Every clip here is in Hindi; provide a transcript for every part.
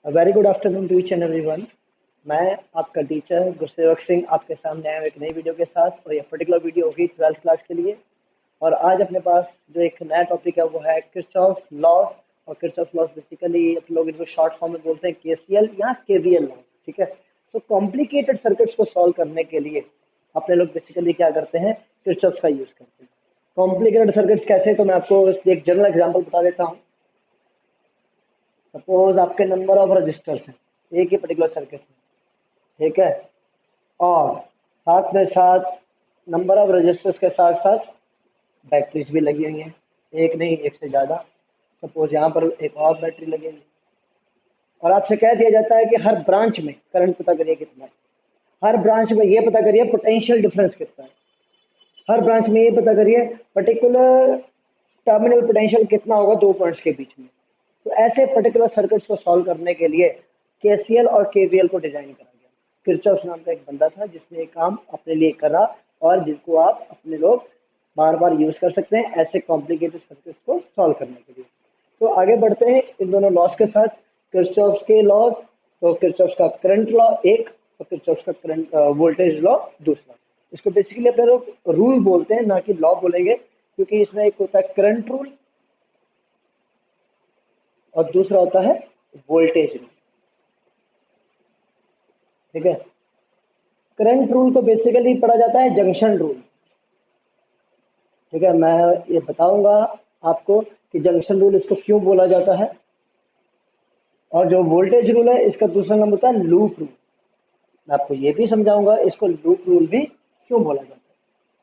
Very good afternoon to each and everyone. मैं आपका टीचर गुरसेवक सिंह आपके सामने आया हूँ एक नई वीडियो के साथ। और ये पर्टिकुलर वीडियो होगी 12th क्लास के लिए। और आज अपने पास जो एक नया टॉपिक है वो है किरचॉफ लॉज। और किरचॉफ लॉज बेसिकली आप लोग इनको शॉर्ट फॉर्म में बोलते हैं केसीएल या केवीएल लॉज। ठीक है, तो कॉम्प्लिकेटेड सर्किट्स को सॉल्व करने के लिए अपने लोग बेसिकली क्या करते हैं, किरचॉफ का यूज करते हैं। कॉम्प्लिकेटेड सर्किट्स कैसे, तो मैं आपको एक जनरल एग्जांपल बता देता हूँ। सपोज आपके नंबर ऑफ रजिस्टर्स हैं एक ही पर्टिकुलर सर्किट में, ठीक है, और साथ में साथ नंबर ऑफ रजिस्टर्स के साथ साथ बैटरीज भी लगी हुई हैं, एक नहीं एक से ज़्यादा। सपोज यहाँ पर एक और बैटरी लगेगी और आपसे कह दिया जाता है कि हर ब्रांच में करंट पता करिए कितना है, हर ब्रांच में ये पता करिए पोटेंशियल डिफरेंस कितना है, हर ब्रांच में ये पता करिए पर्टिकुलर टर्मिनल पोटेंशियल कितना होगा दो पॉइंट्स के बीच में। तो ऐसे पर्टिकुलर सर्किट्स को सॉल्व करने के लिए केसीएल और केवीएल को डिजाइन करा गया। किरचॉफ नाम का एक बंदा था जिसने ये काम अपने लिए करा और जिसको आप अपने लोग बार बार यूज कर सकते हैं ऐसे कॉम्प्लिकेटेड सर्किट्स को सॉल्व करने के लिए। तो आगे बढ़ते हैं इन दोनों लॉज के साथ। किरचॉफ के लॉज, तो किरचॉफ का करंट लॉ एक और किरचॉफ का करंट वोल्टेज लॉ दूसरा। इसको बेसिकली अपने लोग रूल बोलते हैं, ना कि लॉ बोलेंगे, क्योंकि इसमें एक होता है करंट रूल और दूसरा होता है वोल्टेज रूल। ठीक है, करंट रूल को बेसिकली पढ़ा जाता है जंक्शन रूल। ठीक है, मैं ये बताऊंगा आपको कि जंक्शन रूल इसको क्यों बोला जाता है। और जो वोल्टेज रूल है इसका दूसरा नाम होता है लूप रूल। मैं आपको ये भी समझाऊंगा इसको लूप रूल भी क्यों बोला जाता है।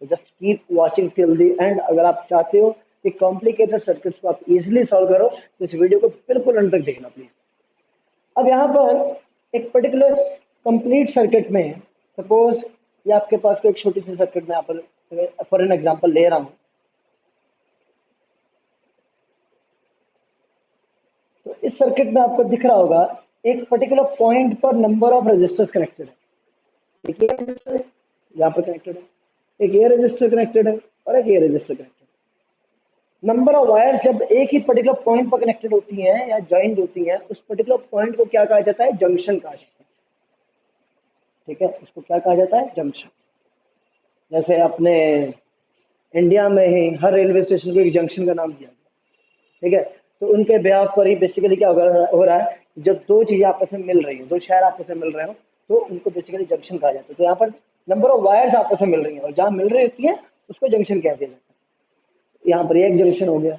तो just keep watching till the end. अगर आप चाहते हो कि कॉम्प्लिकेटेड सर्किट्स को आप इजीली सॉल्व करो तो इस वीडियो को बिल्कुल अंत तक देखना प्लीज। अब यहाँ पर एक पर्टिकुलर कंप्लीट सर्किट में सपोज ये आपके पास कोई एक छोटी सी सर्किट में यहाँ पर फॉर एन एग्जांपल ले रहा हूँ। तो इस सर्किट में आपको दिख रहा होगा एक पर्टिकुलर पॉइंट पर नंबर ऑफ रजिस्टर्स कनेक्टेड है। एक ये रजिस्टर यहाँ पर कनेक्टेड है, एक ये रजिस्टर कनेक्टेड है और एक ये रजिस्टर कनेक्टेड है। नंबर ऑफ वायर जब एक ही पर्टिकुलर पॉइंट पर कनेक्टेड होती हैं या ज्वाइंट होती हैं, उस पर्टिकुलर पॉइंट को क्या कहा जाता है, जंक्शन कहा जाता है। ठीक है, इसको क्या कहा जाता है, जंक्शन। जैसे अपने इंडिया में ही हर रेलवे स्टेशन को एक जंक्शन का नाम दिया गया। ठीक है, तो उनके ब्याह पर ही बेसिकली क्या हो रहा है, जब दो चीजें आपस में मिल रही है, दो शहर आपस में मिल रहे हो, तो उनको बेसिकली जंक्शन कहा जाता है। तो यहाँ पर नंबर ऑफ वायर्स आपस में मिल रही है और जहाँ मिल रही होती है उसको जंक्शन कह दिया जाता है। यहाँ पर एक जंक्शन हो गया,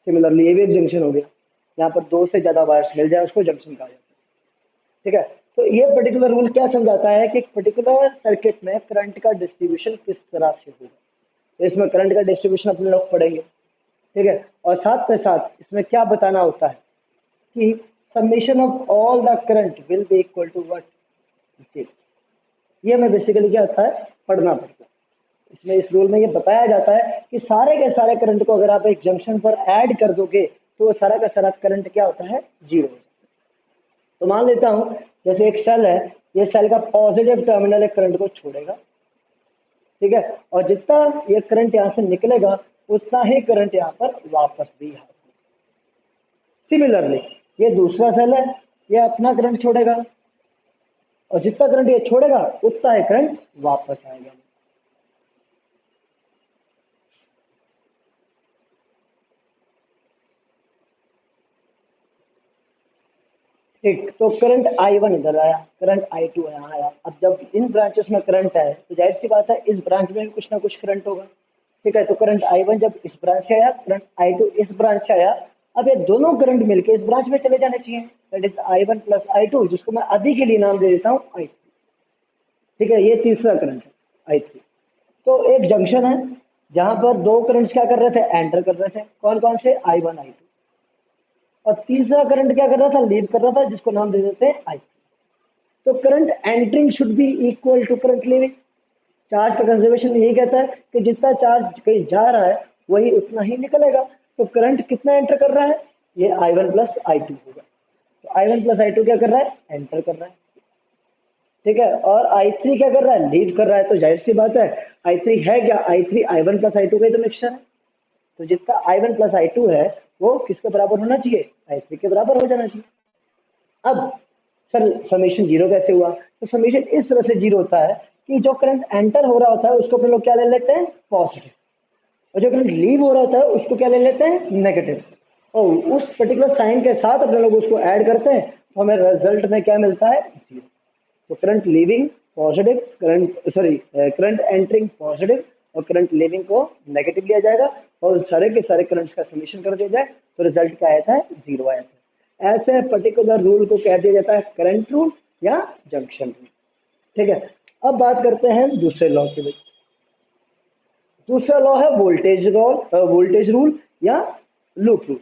सिमिलरली ये भी एक जंक्शन हो गया। यहाँ पर दो से ज्यादा वायर्स मिल जाए उसको जंक्शन कहा जाता है। ठीक है, तो ये पर्टिकुलर रूल क्या समझाता है कि पर्टिकुलर सर्किट में करंट का डिस्ट्रीब्यूशन किस तरह से होगा। तो इसमें करंट का डिस्ट्रीब्यूशन अपने लोग पढ़ेंगे। ठीक है, और साथ में साथ इसमें क्या बताना होता है कि summation of all the current will be equal to what. ये हमें बेसिकली क्या होता है, पढ़ना पड़ता है। इसमें इस रूल में ये बताया जाता है कि सारे के सारे करंट को अगर आप एक जंक्शन पर ऐड कर दोगे तो वो सारा का सारा करंट क्या होता है, जीरो हो जाता है। तो मान लेता हूं जैसे एक सेल है, ये सेल का पॉजिटिव टर्मिनल एक करंट को छोड़ेगा। ठीक है, और जितना ये करंट यहाँ से निकलेगा उतना ही करंट यहाँ पर वापस भी आएगा। सिमिलरली ये दूसरा सेल है, ये अपना करंट छोड़ेगा और जितना करंट ये छोड़ेगा उतना ही करंट वापस आएगा। ठीक, तो करंट I1 इधर आया, करंट I2 यहाँ आया। अब जब इन ब्रांचेस में करंट है तो जाहिर सी बात है इस ब्रांच में भी कुछ ना कुछ करंट होगा। ठीक है, तो करंट I1 जब इस ब्रांच से आया, करंट I2 इस ब्रांच से आया। अब ये दोनों करंट मिलके इस ब्रांच में चले जाने चाहिए, that is I1 plus I2, जिसको मैं अभी के लिए नाम दे देता हूँ I3। ठीक है, ये तीसरा करंट है I3। तो एक जंक्शन है जहां पर दो करंट्स क्या कर रहे थे, एंटर कर रहे थे। कौन कौन से, I1 I2। और तीसरा करंट क्या कर रहा था, लीव कर रहा था, जिसको नाम दे देते हैं I3। तो current entering should be equal to current leaving. Charge का कंजर्वेशन यही कहता है कि जितना चार्ज कहीं जा रहा है वही उतना ही निकलेगा। तो करंट कितना एंटर कर रहा है, ये I1 प्लस I2 होगा। तो I1 प्लस I2 क्या कर रहा है, एंटर कर रहा है। ठीक है, और I3 क्या कर रहा है, लीव कर रहा है। तो जाहिर सी बात है I3 है क्या, I3 I1 प्लस I2 का ही तो मिक्सचर है। तो जितना I1 प्लस I2 है वो किसके बराबर होना चाहिए, I3 के बराबर हो जाना चाहिए। अब सर समेशन जीरो कैसे हुआ? तो समेशन इस तरह से जीरो होता है कि जो करंट एंटर हो रहा होता है उसको अपने लोग क्या ले लेते हैं? पॉजिटिव, और जो करंट लीव हो रहा होता है उसको क्या ले लेते हैं? नेगेटिव, और उस पर्टिकुलर साइन के साथ अपने लोग उसको ऐड करते हैं तो हमें रिजल्ट में क्या मिलता है? जीरो। तो current leaving positive, current entering positive और करंट लीविंग को नेगेटिव लिया जाएगा और सारे के सारे करंट्स का समीशन कर दिया जाए तो रिजल्ट क्या आता है? जीरो आया था। ऐसे पर्टिकुलर रूल को कह दिया जाता है करंट रूल या जंक्शन रूल। ठीक है, अब बात करते हैं दूसरे लॉ के लिए। दूसरा लॉ है वोल्टेज रूल या लूप रूल।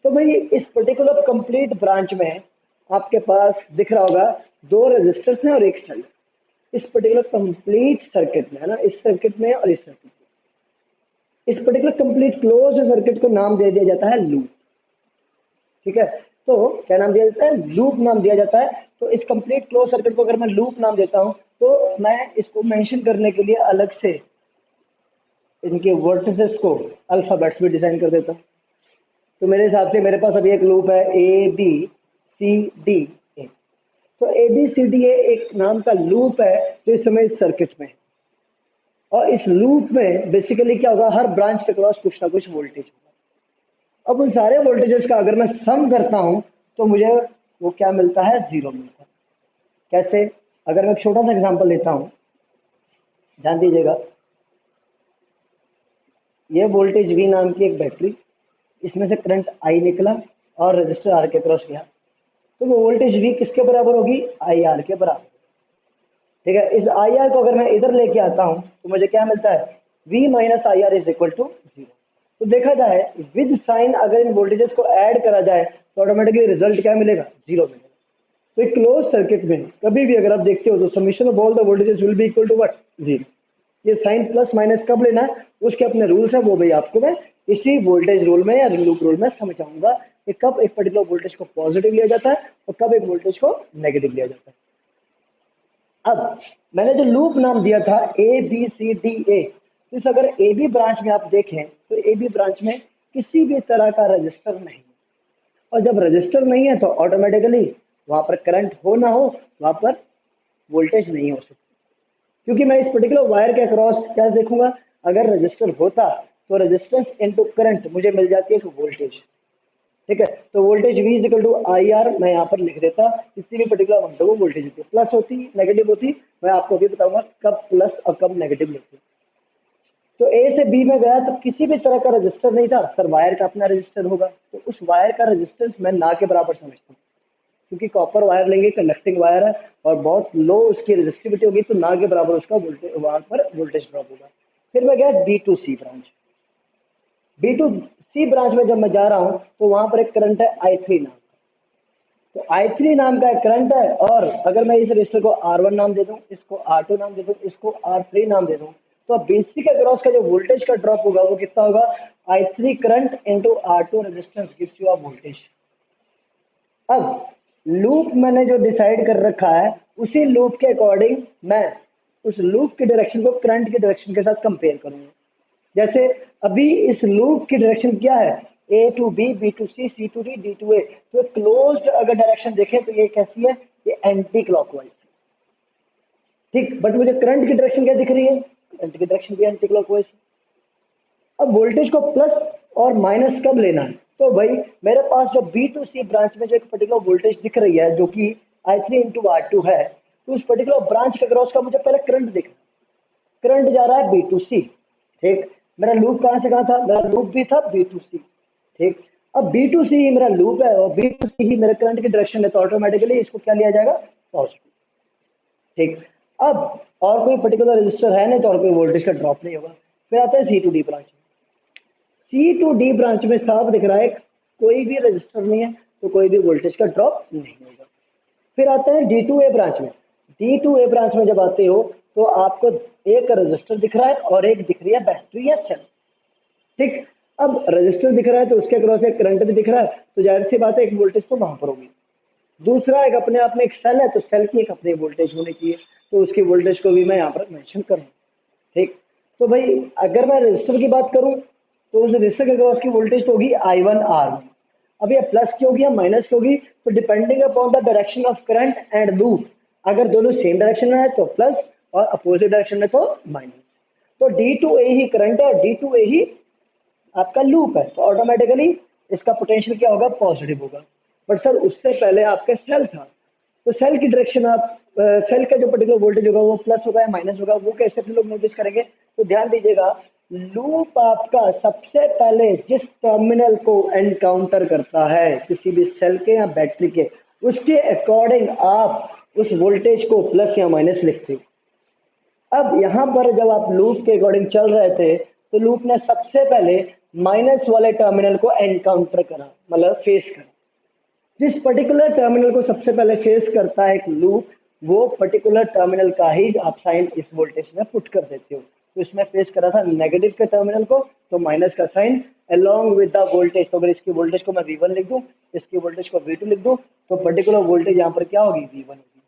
तो भाई इस पर्टिकुलर कंप्लीट ब्रांच में आपके पास दिख रहा होगा दो रेजिस्टर्स हैं और एक सेल। इस पर्टिकुलर कंप्लीट सर्किट में है ना, इस सर्किट में और इस सर्किट में, इस पर्टिकुलर कंप्लीट क्लोज सर्किट को नाम दे दिया जाता है लूप। ठीक है, तो क्या नाम दिया जाता है? लूप नाम दिया जाता है। तो इस कंप्लीट क्लोज सर्किट को अगर मैं लूप नाम देता हूं तो मैं इसको मेंशन करने के लिए अलग से इनके वर्टिसेस को अल्फाबेट्स में डिजाइन कर देता हूं। तो मेरे हिसाब से मेरे पास अभी एक लूप है A B C D A. तो A B C D A एक नाम का लूप है जो इस समय इस सर्किट में है। और इस लूप में बेसिकली क्या होगा? हर ब्रांच के क्रॉस कुछ ना कुछ वोल्टेज होगा। अब उन सारे वोल्टेजेस का अगर मैं सम करता हूं तो मुझे वो क्या मिलता है? जीरो मिलता है। कैसे? अगर मैं एक छोटा सा एग्जांपल लेता हूं, ध्यान दीजिएगा। ये वोल्टेज वी नाम की एक बैटरी, इसमें से करंट आई निकला और रजिस्टर आर के क्रॉस गया, तो वो वोल्टेज वी किसके बराबर होगी? आई आर के बराबर। ठीक है, इस आई आर को अगर मैं इधर लेके आता हूं तो मुझे क्या मिलता है? V minus I R is equal to zero. तो देखा जाए विद साइन अगर इन वोल्टेजेस को ऐड करा जाए तो ऑटोमेटिकली रिजल्ट क्या मिलेगा? जीरो मिलेगा। तो एक क्लोज सर्किट में कभी भी अगर आप देखते हो तो summation of all the voltages will be equal to what? Zero. ये साइन प्लस माइनस कब लेना है उसके अपने रूल्स है, वो भाई आपको मैं इसी वोल्टेज रूल में या लूप रूल में समझाऊंगा कि कब एक पर्टिकुलर वोल्टेज को पॉजिटिव लिया जाता है और कब एक वोल्टेज को नेगेटिव लिया जाता है। अब मैंने जो लूप नाम दिया था A B C D A, इस अगर ए बी ब्रांच में आप देखें तो ए बी ब्रांच में किसी भी तरह का रजिस्टर नहीं, और जब रजिस्टर नहीं है तो ऑटोमेटिकली वहां पर करंट हो ना हो वहां पर वोल्टेज नहीं हो सकती, क्योंकि मैं इस पर्टिकुलर वायर के अक्रॉस क्या देखूंगा? अगर रजिस्टर होता तो रेजिस्टेंस इनटू करंट मुझे मिल जाती है वोल्टेज। ठीक है, तो voltage V equal to I R मैं यहाँ पर लिख देता। किसी भी पर्टिकुलर अमाउंट वो वोल्टेज होती है, प्लस होती नेगेटिव होती, मैं आपको अभी बताऊंगा कब प्लस और कब नेगेटिव लिखती। तो ए से बी में गया तो किसी भी तरह का रजिस्टर नहीं था सर, वायर का अपना रजिस्टर होगा, तो उस वायर का रजिस्टेंस मैं ना के बराबर समझता हूँ, क्योंकि कॉपर वायर लेंगे, कंडक्टिंग वायर है और बहुत लो उसकी रेजिस्टिविटी होगी, तो ना के बराबर उसका वोल्टेज वहां पर वोल्टेज ड्रॉप होगा। फिर मैं गया B to C branch. B to C branch में जब मैं जा रहा हूं तो वहां पर एक करंट है आई थ्री नाम का। तो आई थ्री नाम का एक करंट है, और अगर मैं इस रजिस्टर को आर वन नाम दे दूं, इसको आर टू नाम दे दूं, इसको आर थ्री नाम दे दूं, तो बेसिक के अक्रॉस का जो वोल्टेज का ड्रॉप होगा वो कितना होगा? I three current into R two resistance gives you a voltage. अब लूप मैंने जो डिसाइड कर रखा है उसी लूप के अकॉर्डिंग मैं उस लूप की डायरेक्शन को करंट की डायरेक्शन के साथ कंपेयर करूंगा। जैसे अभी इस लूप की डायरेक्शन क्या है? A to B, B to C, C to D, D to A. तो क्लोज्ड अगर डायरेक्शन देखें तो ये कैसी है? ये एंटी क्लॉकवाइज। ठीक, बट मुझे करंट की डायरेक्शन क्या दिख रही है? करंट की डायरेक्शन भी एंटी क्लॉकवाइज। अब वोल्टेज को प्लस और माइनस कब लेना है? तो भाई मेरे पास जो बी टू सी ब्रांच में जो एक पर्टिकुलर वोल्टेज दिख रही है जो कि I three into R to है, तो उस पर्टिकुलर ब्रांच के अक्रॉस का मुझे पहले करंट दिख, करंट जा रहा है बी टू सी। ठीक, मेरा लूप कहां से कहां था? मेरा लूप भी था बी टू सी। ठीक, अब बी टू सी मेरा लूप है और बी टू सी ही मेरे करंट की डायरेक्शन है, तो ऑटोमेटिकली इसको क्या लिया जाएगा? पॉजिटिव। ठीक, अब और कोई पर्टिकुलर रजिस्टर है नहीं तो और कोई वोल्टेज का ड्रॉप नहीं होगा। फिर आता है C to D branch. C to D branch में साफ दिख रहा है कोई भी रजिस्टर नहीं है तो कोई भी वोल्टेज का ड्रॉप नहीं होगा। फिर आते हैं डी टू ए ब्रांच में। डी टू ए ब्रांच में जब आते हो तो आपको एक रजिस्टर दिख रहा है और एक दिख रही है बैटरी या सेल। ठीक, अब रजिस्टर दिख रहा है तो उसके अक्रॉस एक करंट भी दिख रहा है, तो जाहिर सी बात है एक वोल्टेज तो वहां पर होगी। दूसरा एक अपने आप में एक सेल है तो सेल की एक अपनी वोल्टेज होनी चाहिए, तो उसकी वोल्टेज को भी मैं यहाँ पर मेंशन करूँ। ठीक, तो भाई अगर मैं रजिस्टर की बात करूं तो उस रजिस्टर के अक्रॉस की वोल्टेज तो होगी I1 R1, अब ये प्लस की होगी या माइनस की होगी, तो depending upon the direction of current and loop, अगर दोनों सेम डायरेक्शन में है तो प्लस और अपोजिट डायरेक्शन में तो माइनस। तो डी टू ए ही करंट है और डी टू ए ही आपका लूप है, तो ऑटोमेटिकली इसका पोटेंशियल क्या होगा, पॉजिटिव होगा। बट सर उससे पहले आपका सेल था, तो सेल की डायरेक्शन आप सेल का जो पर्टिकुलर वोल्टेज होगा वो प्लस होगा या माइनस होगा, वो कैसे फिर लोग नोटिस करेंगे। तो ध्यान दीजिएगा, लूप आपका सबसे पहले जिस टर्मिनल को एनकाउंटर करता है किसी भी सेल के या बैटरी के, उसके अकॉर्डिंग आप उस वोल्टेज को प्लस या माइनस लिखते हो। अब यहाँ पर जब आप लूप के अकॉर्डिंग चल रहे थे तो लूप ने सबसे पहले माइनस वाले टर्मिनल को एनकाउंटर करा, मतलब फेस करा। जिस पर्टिकुलर टर्मिनल को सबसे पहले फेस करता है एक लूप, वो पर्टिकुलर टर्मिनल का ही आप साइन इस वोल्टेज में पुट कर देते हो। तो इसमें फेस करा था नेगेटिव के टर्मिनल को, तो माइनस का sign along with the voltage. तो अगर इसकी वोल्टेज को मैं V1 लिख दूं, इसकी वोल्टेज को V2 लिख दूं, तो पर्टिकुलर वोल्टेज यहाँ पर क्या होगी, V1 होगी।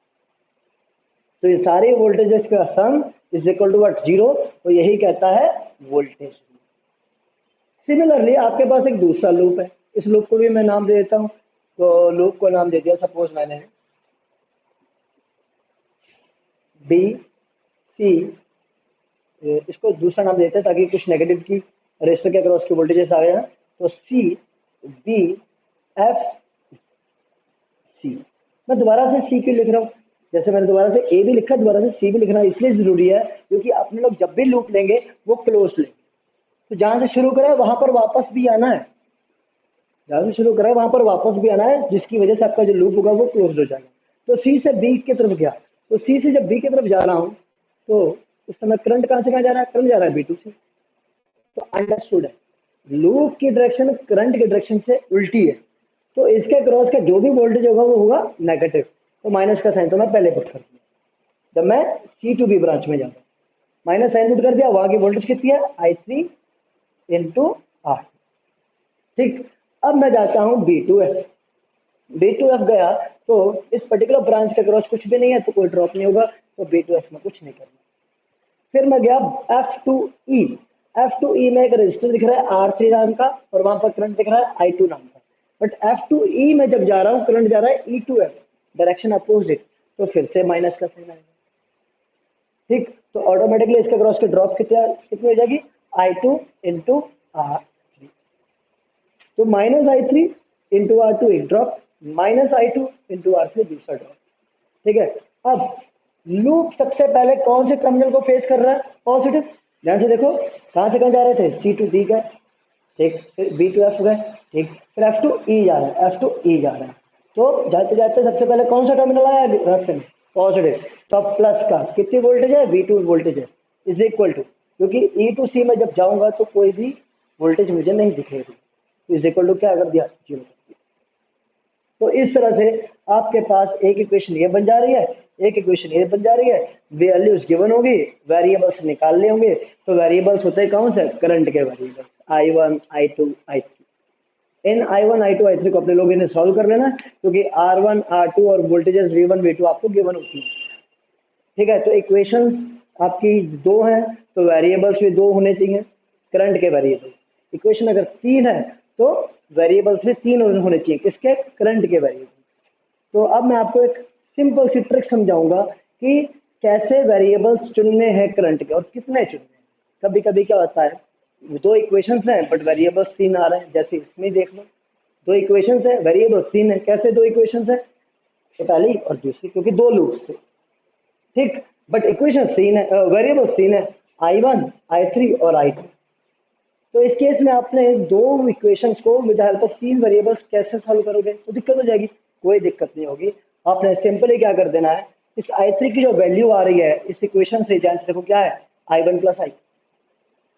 तो ये सारे वोल्टेजेस का sum is equal to what, 0। तो यही कहता है वोल्टेज। सिमिलरली आपके पास एक दूसरा लूप है, इस लूप को भी मैं नाम दे देता हूं। तो लूप को नाम दे दिया, सपोज मैंने बी सी, इसको दूसरा नाम देते हैं ताकि कुछ नेगेटिव की रेजिस्टर के अक्रॉस की वोल्टेजेस आ गए हैं। तो सी बी एफ सी, मैं दोबारा से सी क्यों लिख रहा हूँ, जैसे मैंने दोबारा से ए भी लिखा, दोबारा से सी भी लिखना इसलिए जरूरी है क्योंकि अपने लोग जब भी लूप लेंगे वो क्लोज लेंगे। तो जहां से शुरू करें वहां पर वापस भी आना है, जहां से शुरू करें वहां पर वापस भी आना है, जिसकी वजह से आपका जो लूप होगा वो क्लोज हो जाएगा। तो सी से बी की तरफ गया, तो सी से जब बी की तरफ जा रहा हूँ तो उस समय करंट कहां से कहां जा रहा है, करंट जा रहा है B2 से। तो अंडरस्टूड है, लूप की डायरेक्शन करंट की डायरेक्शन से उल्टी है, तो इसके क्रॉस का जो भी वोल्टेज होगा वो होगा नेगेटिव। तो माइनस का साइन तो मैं पहले पुट कर दिया जब मैं C2B ब्रांच में जाऊंगा, माइनस साइन पुट कर दिया, वहां की वोल्टेज कितनी है, I3 इंटू R। ठीक, अब मैं जाता हूँ B2F, B2F गया तो इस पर्टिकुलर ब्रांच के क्रॉस कुछ भी नहीं है तो कोई ड्रॉप नहीं होगा, तो B2F में कुछ नहीं करना। फिर मैं गया F2E, F2E में एक रजिस्टर दिख रहा है R3 नाम का और वहां पर करंट दिख रहा है I2 नाम का। बट F2E में जब जा रहा हूँ करंट जा रहा है E2F, डायरेक्शन अपोजिट, तो फिर से माइनस का साइन आएगा। ठीक, तो ऑटोमेटिकली इसके क्रॉस की ड्रॉप कितनी हो जाएगी, I2 इंटू R3। तो माइनस I3 इंटू R2 एक drop, minus I2 into R3 दूसरा ड्रॉप। ठीक है, अब लूप सबसे पहले कौन से टर्मिनल को फेस कर रहा है, पॉजिटिव। ध्यान से देखो कहां से कहां जा रहे थे, C2D गए, ठीक, फिर B2F गए, ठीक, फिर F2E जा रहा है, F2E जा रहा है। तो जाते जाते सबसे पहले कौन सा टर्मिनल आया रास्ते में, पॉजिटिव। तो अब प्लस का कितनी वोल्टेज है, V2 वोल्टेज है, इज इक्वल टू, क्योंकि E टू C में जब जाऊंगा तो कोई भी वोल्टेज मुझे नहीं दिखेगी, इज इक्वल टू क्या कर दिया, 0। तो इस तरह से आपके पास एक इक्वेशन ये बन जा रही है, एक इक्वेशन ये बन जा रही है, वैल्यूज गिवन होगी, वेरिएबल्स निकालने होंगे। तो वेरिएबल्स होते हैं कौन से, करंट के वेरिएबल्स, I1 I2 I3। इन I1 I2 I3 को अपने लोग इन्हें सॉल्व कर लेना, क्योंकि R1 R2 और वोल्टेजेस V1 V2 आपको गिवन होती है। ठीक है, तो इक्वेशंस आपकी दो हैं तो वेरिएबल्स भी दो होने चाहिए, करंट के वेरिएबल्स। इक्वेशन अगर 3 है तो वेरिएबल्स भी 3 होने चाहिए, किसके, करंट के वेरिएबल्स। तो अब मैं आपको एक सिंपल सी ट्रिक समझाऊंगा कि कैसे वेरिएबल्स चुनने हैं करंट के और कितने चुनने हैं। कभी कभी क्या होता है, दो इक्वेशंस हैं बट वेरिएबल्स 3 आ रहे हैं, जैसे इसमें देख लो, दो इक्वेशंस है, वेरिएबल्स 3 है। कैसे दो इक्वेशंस है, तो पहली और दूसरी, क्योंकि दो लूप्स थे। ठीक, बट इक्वेशन 3 है, वेरिएबल्स 3 है, I1 I3 और I2। तो इस केस में आपने दो इक्वेशंस को विद हेल्प ऑफ 3 वेरिएबल्स कैसे सॉल्व करोगे, तो दिक्कत हो जाएगी। कोई दिक्कत नहीं होगी, आपने सिंपली क्या कर देना है, इस I3 की जो वैल्यू आ रही है इस इक्वेशन से, जैसे देखो क्या है, I1 प्लस I2,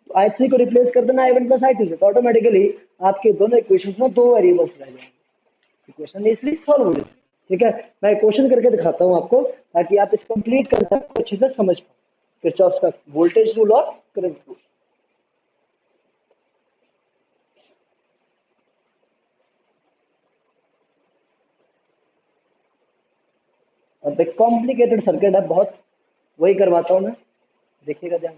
तो I3 को रिप्लेस कर देना I1 प्लस I2 से, तो ऑटोमेटिकली आपके दोनों इक्वेशंस में दो वेरिएबल्स रह जाएंगे, इक्वेशन इसलिए सॉल्व हो जाएगी। ठीक है, मैं क्वेश्चन करके दिखाता हूँ आपको ताकि आप इस कंप्लीट कंसेप्ट को अच्छे से समझ पाओ, किरचॉफ का वोल्टेज रूल और करंट रूल। अब एक कॉम्प्लिकेटेड सर्किट है बहुत, वही करवाता हूँ मैं, देखिएगा ध्यान।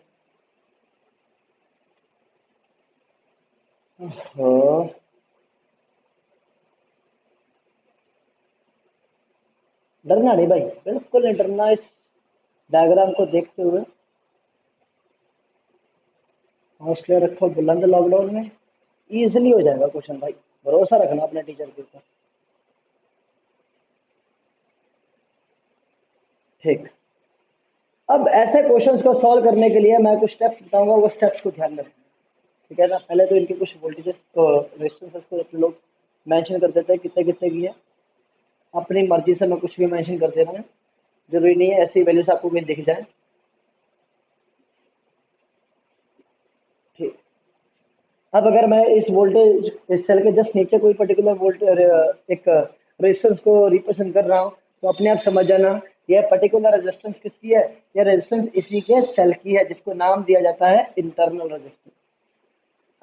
हाँ, डरना नहीं भाई, बिल्कुल नहीं डरना। इस डायग्राम को देखते हुए हौसला रखो बुलंद, लॉकडाउन में इजीली हो जाएगा क्वेश्चन भाई, भरोसा रखना अपने टीचर के ऊपर। ठीक, अब ऐसे क्वेश्चंस को सॉल्व करने के लिए मैं कुछ स्टेप्स बताऊंगा, वो स्टेप्स को ध्यान में रखना। ठीक है ना, पहले तो इनके कुछ वोल्टेजेस तो रेजिस्टेंस को अपने लोग मेंशन कर देते हैं कितने कितने की है, अपनी मर्जी से मैं कुछ भी मेंशन कर दे रहा हूँ, जरूरी नहीं है ऐसी वैल्यूज आपको कहीं दिख जाए। ठीक, अब अगर मैं इस वोल्टेज इस सेल के जस्ट नीचे कोई पर्टिकुलर वोल्टेज एक रेजिस्टेंस को रिप्रेजेंट कर रहा हूँ, तो अपने आप समझ जाना यह पर्टिकुलर रेजिस्टेंस किसकी है, यह रेजिस्टेंस इसी के सेल की है, जिसको नाम दिया जाता है इंटरनल रेजिस्टेंस।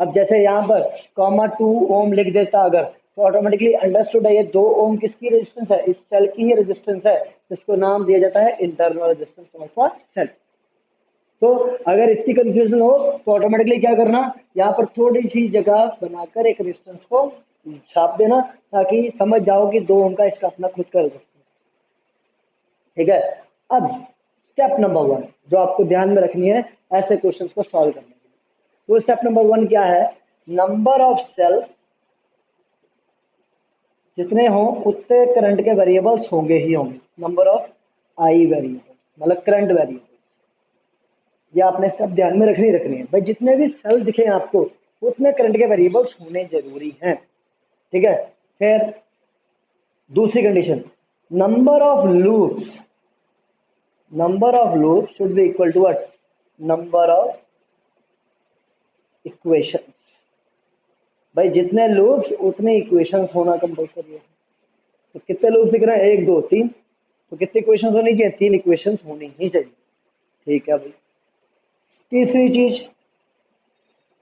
अब जैसे यहाँ पर कॉमा 2 ओम लिख देता अगर, तो ऑटोमेटिकली अंडरस्टूड है ये 2 ओम किसकी रेजिस्टेंस है, इस सेल की ही रेजिस्टेंस है, जिसको नाम दिया जाता है internal resistance of a cell. तो अगर इतनी कंफ्यूजन हो तो ऑटोमेटिकली क्या करना, यहाँ पर थोड़ी सी जगह बनाकर एक रेजिस्टेंस को छाप देना, ताकि समझ जाओ कि 2 ओम का इसका अपना खुद का रेजिस्टेंस। ठीक है, अब स्टेप नंबर 1 जो आपको ध्यान में रखनी है ऐसे क्वेश्चंस को सॉल्व करने के लिए, वो स्टेप नंबर 1 क्या है, नंबर ऑफ सेल्स जितने हों उतने करंट के वेरिएबल्स होंगे ही होंगे, नंबर ऑफ आई वेरिएबल्स मतलब करंट वेरिएबल्स। ये आपने सब ध्यान में रखनी है भाई, जितने भी सेल दिखे आपको उतने करंट के वेरिएबल्स होने जरूरी हैं। ठीक है, फिर दूसरी condition, number of loops should be equal to what, number of equations. भाई जितने लूप्स उतने इक्वेशंस होना कंपल्सरी है। तो कितने लूप्स दिख रहे हैं, 1 2 3, तो कितनी इक्वेशंस होनी चाहिए, 3 इक्वेशंस होनी ही चाहिए। ठीक है भाई, तीसरी चीज,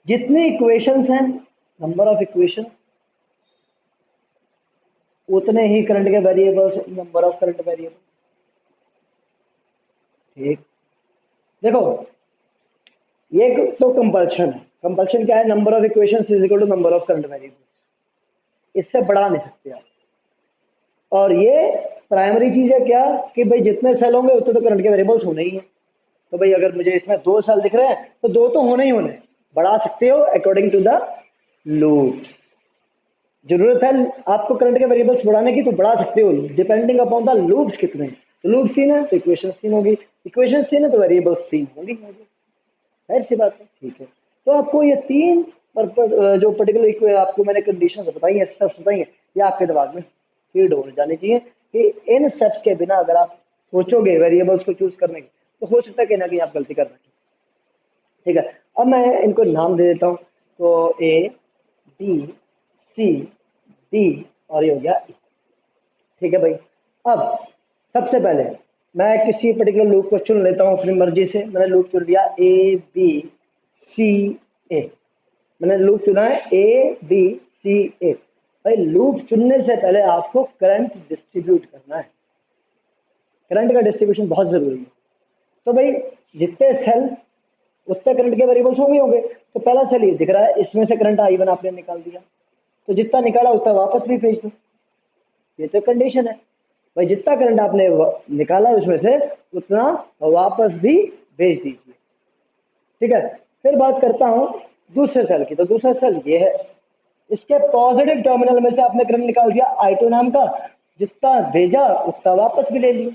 जितने इक्वेशंस हैं नंबर ऑफ इक्वेशंस उतने ही करंट के variables, number of current variables. ठीक, देखो ये तो कंपल्शन है, कंपल्शन क्या है, number of equations is equal to number of current variables, इससे बढ़ा नहीं सकते आप। और ये प्राइमरी चीज है क्या कि भाई जितने सेल होंगे उतने तो करंट के वेरिएबल्स होने ही है। तो भाई अगर मुझे इसमें 2 सेल दिख रहे हैं तो 2 तो होने ही होने, बढ़ा सकते हो अकॉर्डिंग टू द लूप्स। जरूरत है आपको करंट के वेरिएबल्स बढ़ाने की तो बढ़ा सकते हो, डिपेंडिंग अपॉन द लूप्स कितने हैं। तो लूप्स 3 है तो इक्वेशंस 3 होगी, इक्वेशंस 3 है तो वेरिएबल्स 3 होंगी, जाहिर सी बात है। ठीक है, तो आपको ये 3 पर्पस जो पर्टिकुलर आपको मैंने कंडीशन बताई है, स्टेप्स बताई है, ये आपके दिमाग में फीड हो जानी चाहिए कि इन स्टेप्स के बिना अगर आप सोचोगे वेरिएबल्स को चूज करने की तो हो सकता है कि ना कहीं आप गलती कर बैठे। ठीक है, अब मैं इनको नाम दे देता हूँ, तो ए बी सी डी और ये हो गया E। ठीक है भाई, अब सबसे पहले मैं किसी पर्टिकुलर लूप को चुन लेता हूँ अपनी मर्जी से, मैंने लूप चुन लिया ए बी सी ए, मैंने लूप चुना है ए बी सी ए। भाई लूप चुनने से पहले आपको करंट डिस्ट्रीब्यूट करना है, करंट का डिस्ट्रीब्यूशन बहुत जरूरी है। तो भाई जितने सेल उतने करंट के वेरिएबल्स होंगे। तो पहला सेल ये दिख रहा है, इसमें से करंट I1 आपने निकाल दिया, तो जितना निकाला उतना वापस भी भेज दो, ये तो कंडीशन है। भाई जितना करंट आपने निकाला उसमें से उतना वापस भी भेज दीजिए। ठीक है, फिर बात करता हूं दूसरे सेल की, तो दूसरा सेल ये है, इसके पॉजिटिव टर्मिनल में से आपने करंट निकाल दिया I2 नाम का, जितना भेजा उतना वापस भी ले लिया,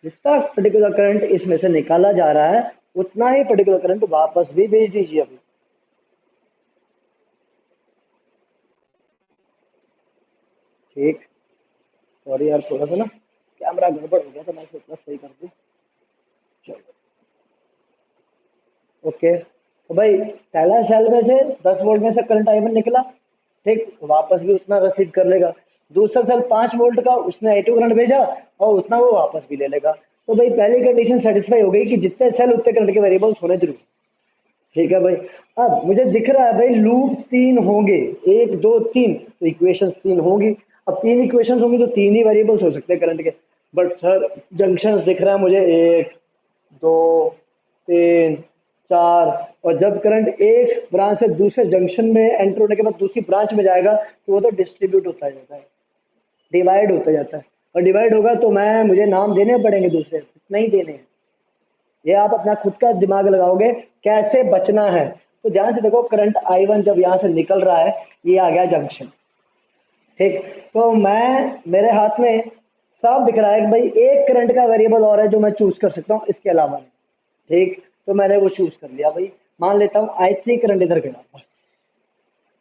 जितना पर्टिकुलर करंट इसमें से निकाला जा रहा है उतना ही पर्टिकुलर करंट वापस भी भेज दीजिए। अभी ठीक, सॉरी यार थोड़ा सा ना कैमरा गड़बड़ हो गया था, मैं सोचा सही कर दूं। चलो ओके, तो भाई पहला सेल में से 10 वोल्ट में से करंट I1 निकला, ठीक, तो वापस भी उतना रिसीव कर लेगा। दूसरा सेल 5 वोल्ट का, उसने I2 करंट भेजा और उतना वो वापस भी ले लेगा। तो भाई पहली कंडीशन सेटिस्फाई हो गई कि जितने सेल उतने करंट के वेरिएबल्स होने जरूरी। ठीक है भाई, अब मुझे दिख रहा है भाई लूप 3 होंगे, 1 2 3, तो इक्वेशंस 3 होंगी। अब 3 इक्वेशंस होंगी तो 3 ही वेरिएबल्स हो सकते हैं करंट के, बट सर जंक्शंस दिख रहा है मुझे 1 2 3 4, और जब करंट एक ब्रांच से दूसरे जंक्शन में एंटर होने के बाद दूसरी ब्रांच में जाएगा तो वो तो डिस्ट्रीब्यूट होता जाता है, डिवाइड होता जाता है। और डिवाइड होगा तो मुझे नाम देने पड़ेंगे दूसरे, नहीं देने हैं। ये आप अपना खुद का दिमाग लगाओगे कैसे बचना है। तो ध्यान से देखो, करंट I1 जब यहाँ से निकल रहा है, ये आ गया जंक्शन, ठीक। तो मेरे हाथ में साफ दिख रहा है कि भाई एक करंट का वेरिएबल और है जो मैं चूज कर सकता हूँ इसके अलावा, ठीक। तो मैंने वो चूज कर लिया भाई। मान लेता हूँ I3 करंट इधर गया, बस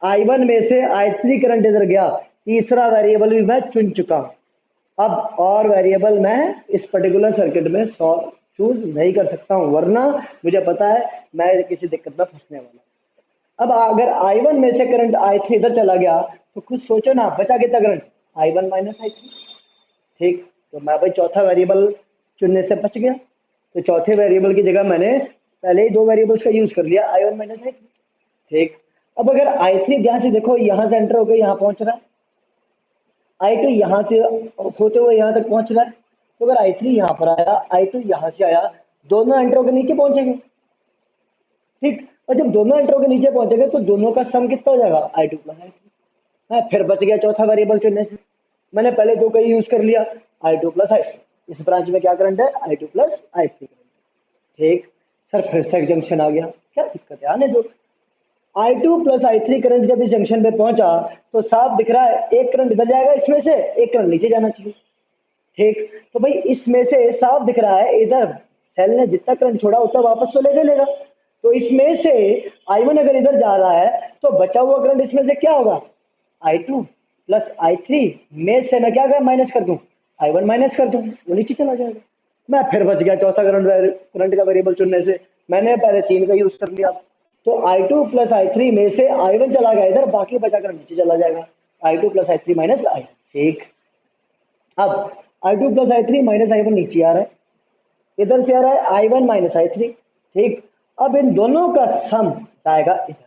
I1 में से I3 करंट इधर गया, तीसरा वेरिएबल भी मैं चुन चुका हूँ। अब और वेरिएबल मैं इस पर्टिकुलर सर्किट में चूज नहीं कर सकता हूँ, वरना मुझे पता है मैं किसी दिक्कत में फंसने वाला। अब अगर I1 में से करंट I3 इधर चला गया तो खुद सोचो ना, बचा कितना करंट, I1 माइनस I3, ठीक। तो मैं भाई चौथा वेरिएबल चुनने से बच गया। तो चौथे वेरिएबल की जगह मैंने पहले ही दो वेरिएबल्स का यूज कर लिया, I1 माइनस I3, ठीक। अब अगर I3 ध्यान से देखो यहाँ से एंटर होकर यहाँ पहुंच रहा है, I2 यहाँ से होते हुए यहाँ तक पहुंच रहा है। तो अगर I3 यहाँ पर आया, I2 यहाँ से आया, दोनों एंटर होकर नीचे पहुंचेंगे, ठीक। और जब दोनों एंटर होकर नीचे पहुंचेंगे तो दोनों का सम कितना हो जाएगा, I2 प्लस I3। फिर बच गया चौथा वेरिएबल चुनने से। मैंने पहले दो का यूज कर लिया, I2 प्लस I3। इस ब्रांच में क्या करंट है, I2 प्लस I3, ठीक। सर फिर से एक जंक्शन आ गया, क्या दिक्कत है, आने दो। I2 प्लस I3 करंट जब इस जंक्शन पे पहुंचा तो साफ दिख रहा है एक करंट इधर जाएगा इसमें से, एक करंट नीचे जाना चाहिए, ठीक। तो भाई इसमें से साफ दिख रहा है इधर सेल ने जितना करंट छोड़ा उतना वापस तो लेके लेगा। तो इसमें से I1 अगर इधर जा रहा है तो बचा हुआ करंट इसमें से क्या होगा, I2 प्लस I3 में से मैं क्या माइनस कर दूं, I1 माइनस कर दूं, वो नीचे चला जाएगा। मैं फिर बच गया चौथा करंट का वेरिएबल चुनने से। मैंने पहले 3 का यूज कर लिया। तो I2 प्लस I3 में से I1 चला गया इधर, बाकी बचा कर नीचे चला जाएगा, I2 plus I3 minus I, ठीक। अब I2 plus I3 minus I1 नीचे आ रहा है, इधर से आ रहा है I1 माइनस I3, ठीक। अब इन दोनों का सम आएगा इधर,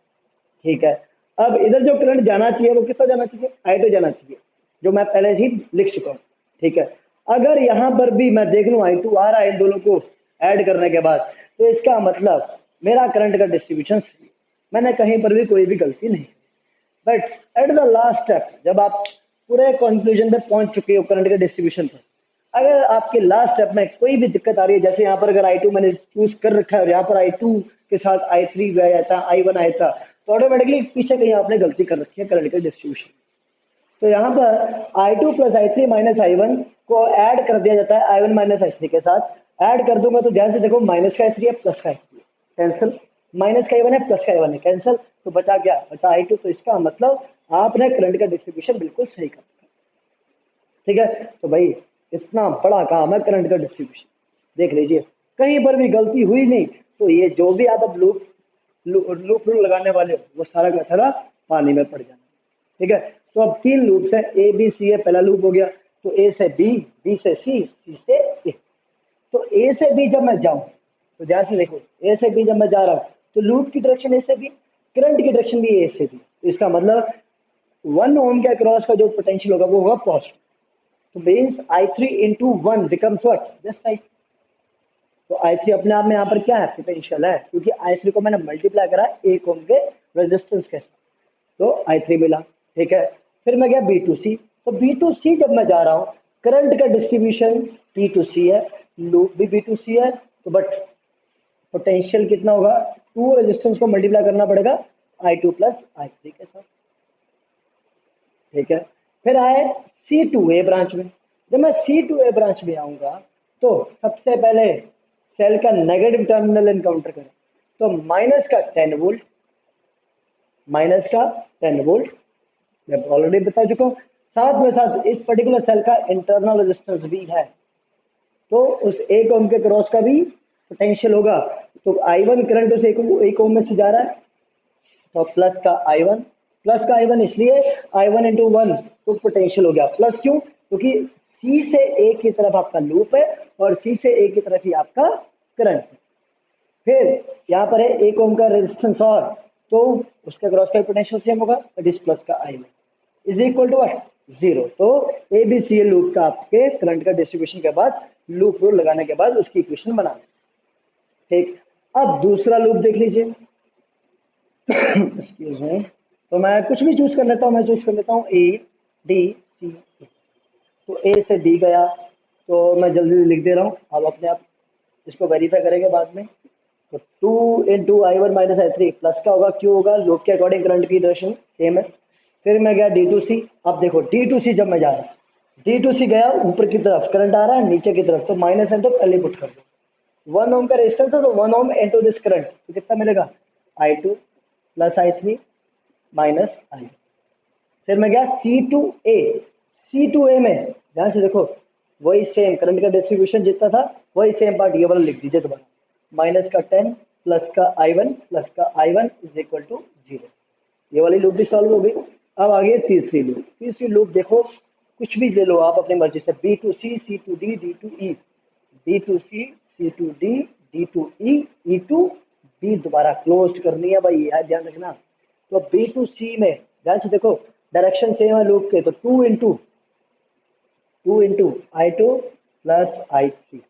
ठीक है। अब इधर जो करंट जाना चाहिए वो कितना जाना चाहिए, I2 जाना चाहिए, जो मैं पहले ही लिख चुका हूँ, ठीक है। अगर यहाँ पर भी मैं देख लूँ I2 आ रहा है इन दोनों को ऐड करने के बाद, तो इसका मतलब मेरा करंट का डिस्ट्रीब्यूशन सही, मैंने कहीं पर भी कोई भी गलती नहीं। But at the last step जब आप पूरे कंक्लूजन पे पहुंच चुके हो करंट के डिस्ट्रीब्यूशन पर, अगर आपके लास्ट स्टेप में कोई भी दिक्कत आ रही है, जैसे यहाँ पर अगर I2 मैंने चूज कर रखा है और यहाँ पर I2 के साथ I3 भी आया था, I1 आया था, तो ऑटोमेटिकली पीछे कहीं आपने गलती कर रखी है करंट के डिस्ट्रीब्यूशन। तो यहाँ पर I2 plus I3 minus I1 को ऐड कर दिया जाता है I1 माइनस I3 के साथ। ऐड कर दूंगा तो ध्यान से देखो, माइनस का I3 है, प्लस का I3 है, कैंसिल, माइनस का I1 है, प्लस का I1 है, कैंसिल। तो बचा क्या, बचा I2। तो इसका मतलब आपने करंट का डिस्ट्रीब्यूशन बिल्कुल सही कर दिया, ठीक है। तो भाई इतना बड़ा काम है करंट का डिस्ट्रीब्यूशन, देख लीजिए कहीं पर भी गलती हुई नहीं तो ये जो भी आप अब लूप लगाने वाले हो वो सारा का सारा पानी में पड़ जाना, ठीक है। तो अब 3 लूप्स है, A B C है, पहला लूप हो गया। तो A से B, B से C, C से A। तो A से B जब मैं जाऊं तो ध्यान से देखो, A से B जब मैं जा रहा हूं तो लूप की डायरेक्शन A से B, करंट की डायरेक्शन भी A से B। तो इसका मतलब 1 ओम के अक्रॉस का जो पोटेंशियल होगा वो होगा पॉजिटिव। तो means I3 into 1 becomes what, just I। तो I3 अपने आप में यहाँ पर क्या है, पोटेंशियल है, क्योंकि I3 को मैंने मल्टीप्लाई करा 1 ओम के रेजिस्टेंस के साथ, तो I3 मिला, ठीक है। फिर मैं गया B2C। तो B2C जब मैं जा रहा हूँ, करंट का डिस्ट्रीब्यूशन B2C है, लूप भी B2C है, तो बट पोटेंशियल कितना होगा, 2 रेजिस्टेंस को मल्टीप्लाई करना पड़ेगा I2 प्लस I3 के साथ, ठीक है। फिर आए C2A ब्रांच में। जब मैं C2A ब्रांच में आऊंगा तो सबसे पहले सेल का नेगेटिव टर्मिनल एनकाउंटर करें, तो माइनस का 10 वोल्ट, माइनस का 10 वोल्ट मैं ऑलरेडी बता चुका हूँ। साथ में साथ इस पर्टिकुलर सेल का इंटरनल रेजिस्टेंस भी है, तो उस 1 ओम के क्रॉस का भी पोटेंशियल होगा। तो I1 करंट उस 1 ओम में से जा रहा है, तो प्लस का I1, प्लस का I1 इसलिए I1 into 1 तो पोटेंशियल हो गया प्लस, क्यों, क्योंकि C से A की तरफ आपका लूप है और C से A की तरफ ही आपका करंट है। फिर यहाँ पर है 1 ओम का रेजिस्टेंस और, तो उसके क्रॉस का पोटेंशियल सेम होगा, दैट इज प्लस का I1 is equal to what, 0। तो ABC लूप का आपके करंट का डिस्ट्रीब्यूशन के बाद लूप रूल लगाने के बाद उसकी इक्वेशन बनाना, ठीक। अब दूसरा लूप देख लीजिए एक्सक्यूज मी। तो मैं कुछ भी चूज कर लेता हूँ, मैं चूज कर लेता हूँ A D C A। तो ए से डी गया, तो मैं जल्दी लिख दे रहा हूँ, आप अपने आप इसको वेरीफाई करेंगे बाद में। तो 2 × I1 - I3 प्लस का होगा, क्यों होगा, लूप के अकॉर्डिंग करंट की डायरेक्शन सेम है। फिर मैं गया D2C, अब देखो D2C जब मैं जा रहा हूँ, D2C गया ऊपर की तरफ करंट आ रहा है, नीचे की तरफ, तो माइनस है तो पहले पुट कर दो। 1 ओम का रेजिस्टेंस है तो 1 ओम इनटू दिस करंट, तो कितना मिलेगा, I2 + I3 - I। फिर मैं गया C2A, C2A में ध्यान से देखो, वही सेम करंट का डिस्ट्रीब्यूशन जितना था वही सेम पार्ट ये वाला लिख दीजिए दोबारा, -10 प्लस का I1 प्लस का I1 = 0। ये वाली लूप भी सॉल्व हो गई। अब आगे तीसरी लूप, तीसरी लूप देखो कुछ भी ले लो आप अपनी मर्जी से, B2C C2D D2E, D2C C2D D2E E2D दोबारा क्लोज करनी है भाई, यह ध्यान रखना। तो B2C में ध्यान से देखो डायरेक्शन सेम है लूप के, तो 2 × I2 + I3,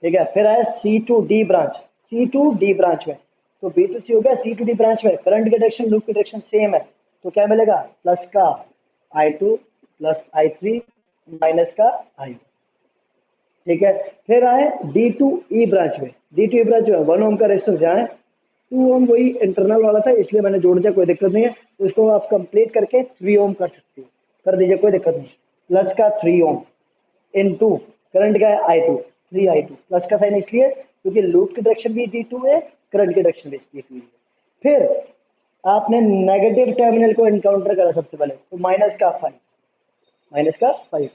ठीक है। फिर आया C2D ब्रांच, C2D ब्रांच में, तो B2C हो गया C2D ब्रांच में, करंट की डायरेक्शन लूप की डायरेक्शन सेम है, तो क्या मिलेगा, प्लस का I2 + I3 माइनस का I, ठीक है। फिर आए D2E ब्रांच में, D2E ब्रांच में 1 ओम का रेजिस्टेंस यहाँ है, 2 ओम वही इंटरनल वाला था इसलिए मैंने जोड़ दिया, कोई दिक्कत नहीं है। उसको आप कंप्लीट करके 3 ओम कर सकते हो, कर दीजिए कोई दिक्कत नहीं, प्लस का 3 ओम इनटू करंट का है I2 3I2, प्लस का साइन इसलिए क्योंकि लूप की डायरेक्शन भी D2 है, करंट की डायरेक्शन भी D2 है। फिर आपने नेगेटिव टर्मिनल को इनकाउंटर करा सबसे पहले, तो -5,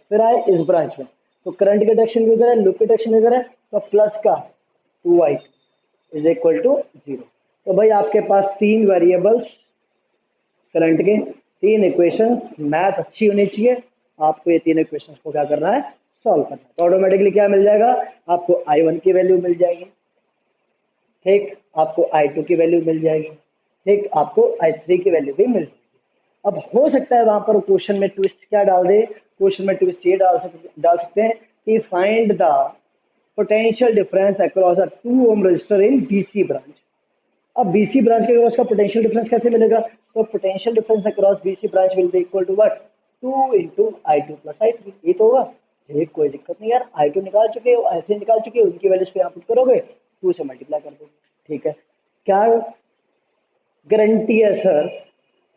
फिर आए इस ब्रांच में, तो करंट की डायरेक्शन भी उधर है, लूप की डायरेक्शन इधर है, तो प्लस का 2I = 0। तो भाई आपके पास 3 वेरिएबल्स करंट के, 3 इक्वेशंस, मैथ अच्छी होनी चाहिए, आपको ये 3 इक्वेशंस को क्या करना है, सॉल्व करना है। तो ऑटोमेटिकली क्या मिल जाएगा, आपको I1 की वैल्यू मिल जाएगी, ठीक, आपको I2 की वैल्यू मिल जाएगी, ठीक, आपको I3 की वैल्यू भी मिल जाएगी। अब हो सकता है वहां पर क्वेश्चन में ट्विस्ट क्या डाल दे, क्वेश्चन में ट्विस्ट ये डाल सकते हैं कि find the potential difference across a 2 ohm resistor in BC branch. अब BC ब्रांच के अक्रॉस का पोटेंशियल डिफरेंस कैसे मिलेगा, तो potential difference across BC branch will be equal to what, 2 × I2 + I3, ये तो होगा। एक कोई दिक्कत नहीं यार, I2 निकाल चुके हो, I3 निकाल चुके हो, उनकी वैल्यूज पे यहाँ पुट करोगे, 2 से मल्टीप्लाई कर दोगे, ठीक है। क्या गारंटी है सर,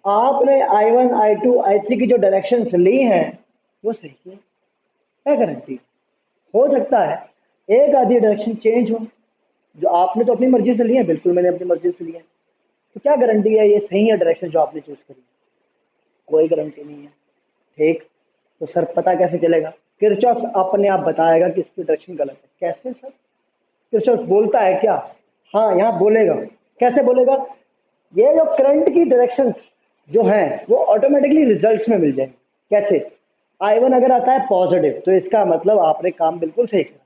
आपने I1 I2 I3 की जो डायरेक्शंस ली हैं वो सही है, क्या गारंटी, हो सकता है एक आधी डायरेक्शन चेंज हो, जो आपने तो अपनी मर्जी से ली है, बिल्कुल मैंने अपनी मर्जी से लिया है, तो क्या गारंटी है ये सही है डायरेक्शन जो आपने चूज करी, कोई गारंटी नहीं है, ठीक। तो सर पता कैसे चलेगा, किरचॉफ अपने आप बताएगा कि इसकी डायरेक्शन गलत है, कैसे सर, किरचॉफ बोलता है क्या, हाँ यहाँ बोलेगा, कैसे बोलेगा, ये जो करंट की डायरेक्शंस जो हैं वो ऑटोमेटिकली रिजल्ट्स में मिल जाएंगे, कैसे, I1 अगर आता है पॉजिटिव तो इसका मतलब आपने काम बिल्कुल सही करा,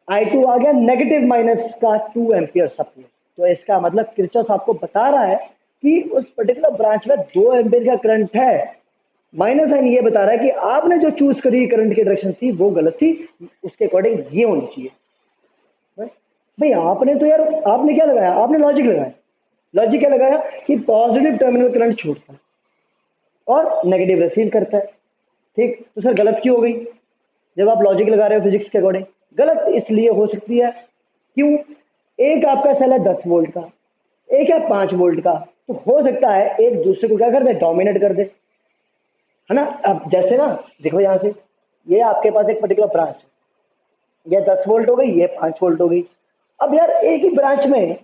I2 आ गया नेगेटिव माइनस का 2 एम्पियर सप्लाई, तो इसका मतलब किरचॉफ आपको बता रहा है कि उस पर्टिकुलर ब्रांच में 2 एम्पियर का करंट है, माइनस साइन ये बता रहा है कि आपने जो चूज करी करंट की डायरेक्शन थी वो गलत थी, उसके अकॉर्डिंग ये होनी चाहिए। भाई आपने तो यार, आपने क्या लगाया, आपने लॉजिक लगाया, लॉजिक क्या लगाया कि पॉजिटिव टर्मिनल करंट छोड़ता है और नेगेटिव रिसीव करता है, ठीक, तो सर गलत क्यों हो गई, जब आप लॉजिक लगा रहे हो फिजिक्स के अकॉर्डिंग, गलत इसलिए हो सकती है, क्यों, एक आपका सेल है 10 वोल्ट का, एक है 5 वोल्ट का, तो हो सकता है एक दूसरे को क्या कर दे, डोमिनेट कर दे, है ना। अब जैसे ना देखो यहाँ से, ये आपके पास एक पर्टिकुलर ब्रांच है, ये 10 वोल्ट हो गई, ये 5 वोल्ट हो गई, अब यार एक ही ब्रांच में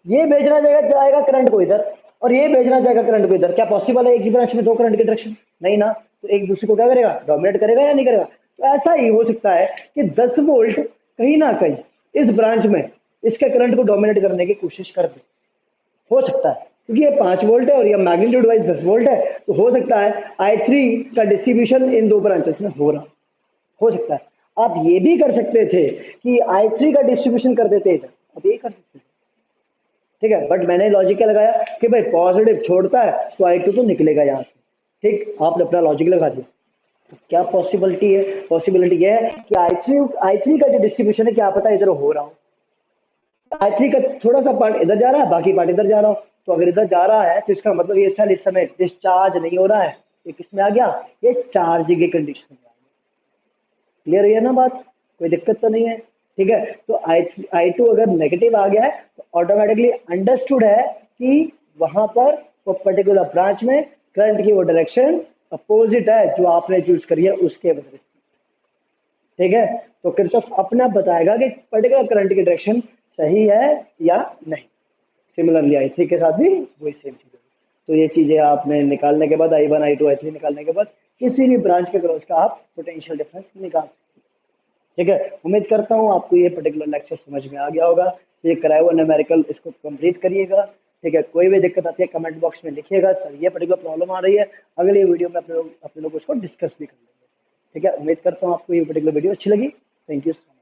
ये भेजना जाएगा करंट को इधर और ये भेजना जाएगा करंट को इधर, क्या पॉसिबल है एक ही ब्रांच में 2 करंट की डायरेक्शन, नहीं ना, तो एक दूसरे को क्या करेगा, डोमिनेट करेगा या नहीं करेगा। तो ऐसा ही हो सकता है कि 10 वोल्ट कहीं ना कहीं इस ब्रांच में इसके करंट को डोमिनेट करने की कोशिश कर दे, हो सकता है, क्योंकि ये 5 वोल्ट है और ये मैग्नीट्यूड वाइज 10 वोल्ट है, तो हो सकता है I3 का डिस्ट्रीब्यूशन इन 2 ब्रांचेस में हो सकता है। आप ये भी कर सकते थे कि I3 का डिस्ट्रीब्यूशन कर देते इधर, आप ये कर सकते थे, ठीक है, बट मैंने लॉजिक क्या लगाया कि भाई पॉजिटिव छोड़ता है तो I2 तो निकलेगा यहाँ से, ठीक, आपने अपना लॉजिक लगा दिया। तो क्या पॉसिबिलिटी है, पॉसिबिलिटी ये है कि I3 का जो डिस्ट्रीब्यूशन है क्या पता इधर हो रहा हो, I3 का थोड़ा सा पार्ट इधर जा रहा है, बाकी पार्ट इधर जा रहा हो, तो अगर इधर जा रहा है तो इसका मतलब ये सेल इस समय डिस्चार्ज नहीं हो रहा है, ये किस में आ गया, ये चार्ज की कंडीशन में आ गया। क्लियर है ना बात, कोई दिक्कत तो नहीं है। ठीक है, तो I2 अगर नेगेटिव आ गया है तो ऑटोमेटिकली अंडरस्टूड है कि वहां पर वो पर्टिकुलर ब्रांच में करंट की वो डायरेक्शन अपोजिट है जो आपने चूज करी है उसके वजह से। ठीक है, तो किरचॉफ अपने आप बताएगा कि पर्टिकुलर करंट की डायरेक्शन सही है या नहीं। सिमिलरली I3 के साथ भी वही सेम चीज है। तो ये चीजें आपने निकालने के बाद I1 I2 I3 निकालने के बाद किसी भी ब्रांच के क्रॉस का आप पोटेंशियल डिफरेंस निकाल सकते हैं। ठीक है, उम्मीद करता हूँ आपको ये पर्टिकुलर लेक्चर समझ में आ गया होगा। ये कराया हुआ न्यूमेरिकल इसको कंप्लीट करिएगा। ठीक है, कोई भी दिक्कत आती है कमेंट बॉक्स में लिखिएगा, सर ये पर्टिकुलर प्रॉब्लम आ रही है, अगली वीडियो में अपने लोग उसको डिस्कस भी कर लेंगे। ठीक है, उम्मीद करता हूँ आपको ये पर्टिकुलर वीडियो अच्छी लगी। Thank you.